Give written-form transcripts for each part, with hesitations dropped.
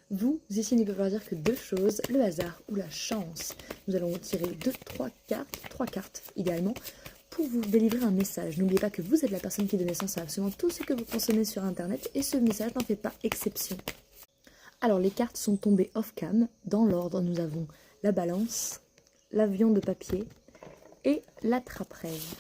Vous, ici, ne peut vouloir dire que deux choses, le hasard ou la chance. Nous allons tirer trois cartes idéalement, pour vous délivrer un message. N'oubliez pas que vous êtes la personne qui donne naissance à absolument tout ce que vous consommez sur Internet et ce message n'en fait pas exception. Alors, les cartes sont tombées off-cam. Dans l'ordre, nous avons la balance, l'avion de papier et l'attrape-rêve.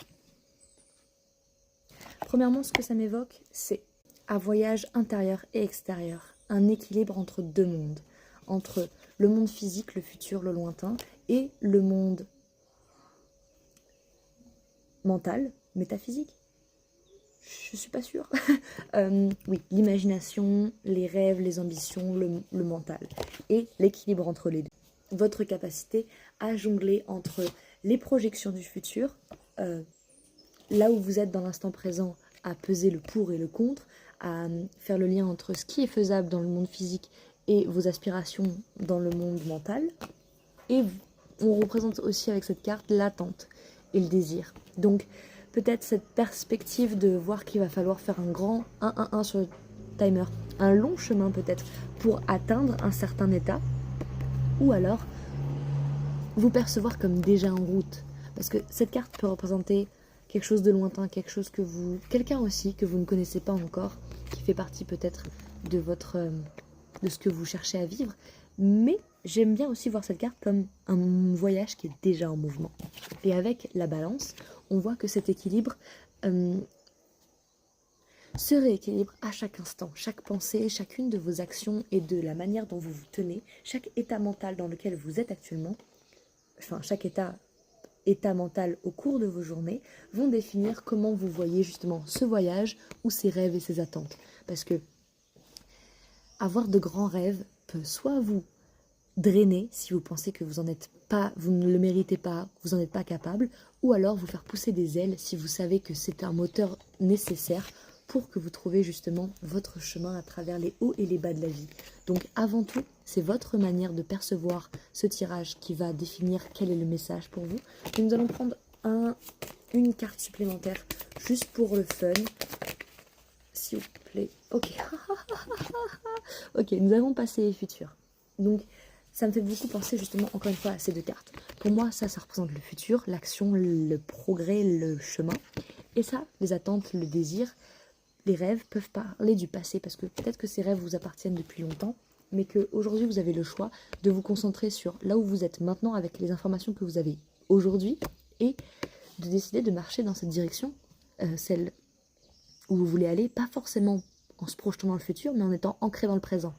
Premièrement, ce que ça m'évoque, c'est un voyage intérieur et extérieur, un équilibre entre deux mondes, entre le monde physique, le futur, le lointain, et le monde mental, métaphysique. Je suis pas sûre. Oui, l'imagination, les rêves, les ambitions, le mental, et l'équilibre entre les deux. Votre capacité à jongler entre les projections du futur, là où vous êtes dans l'instant présent, à peser le pour et le contre, à faire le lien entre ce qui est faisable dans le monde physique et vos aspirations dans le monde mental. Et on représente aussi avec cette carte l'attente et le désir. Donc peut-être cette perspective de voir qu'il va falloir faire un grand 1-1-1 sur le timer, un long chemin peut-être pour atteindre un certain état, ou alors vous percevoir comme déjà en route. Parce que cette carte peut représenter quelque chose de lointain, quelqu'un aussi que vous ne connaissez pas encore, qui fait partie peut-être de de ce que vous cherchez à vivre. Mais j'aime bien aussi voir cette carte comme un voyage qui est déjà en mouvement. Et avec la balance, on voit que cet équilibre se rééquilibre à chaque instant, chaque pensée, chacune de vos actions et de la manière dont vous vous tenez, chaque état mental dans lequel vous êtes actuellement, enfin chaque état mental au cours de vos journées vont définir comment vous voyez justement ce voyage ou ces rêves et ces attentes. Parce que avoir de grands rêves peut soit vous drainer si vous pensez que vous ne le méritez pas, vous n'en êtes pas capable, ou alors vous faire pousser des ailes si vous savez que c'est un moteur nécessaire pour que vous trouviez justement votre chemin à travers les hauts et les bas de la vie. Donc avant tout, c'est votre manière de percevoir ce tirage qui va définir quel est le message pour vous. Et nous allons prendre une carte supplémentaire juste pour le fun. S'il vous plaît. Ok. Ok, nous avons passé les futurs. Donc ça me fait beaucoup penser justement encore une fois à ces deux cartes. Pour moi, ça représente le futur, l'action, le progrès, le chemin. Et ça, les attentes, le désir, les rêves peuvent parler du passé parce que peut-être que ces rêves vous appartiennent depuis longtemps, mais qu'aujourd'hui vous avez le choix de vous concentrer sur là où vous êtes maintenant avec les informations que vous avez aujourd'hui et de décider de marcher dans cette direction, celle où vous voulez aller, pas forcément en se projetant dans le futur, mais en étant ancré dans le présent.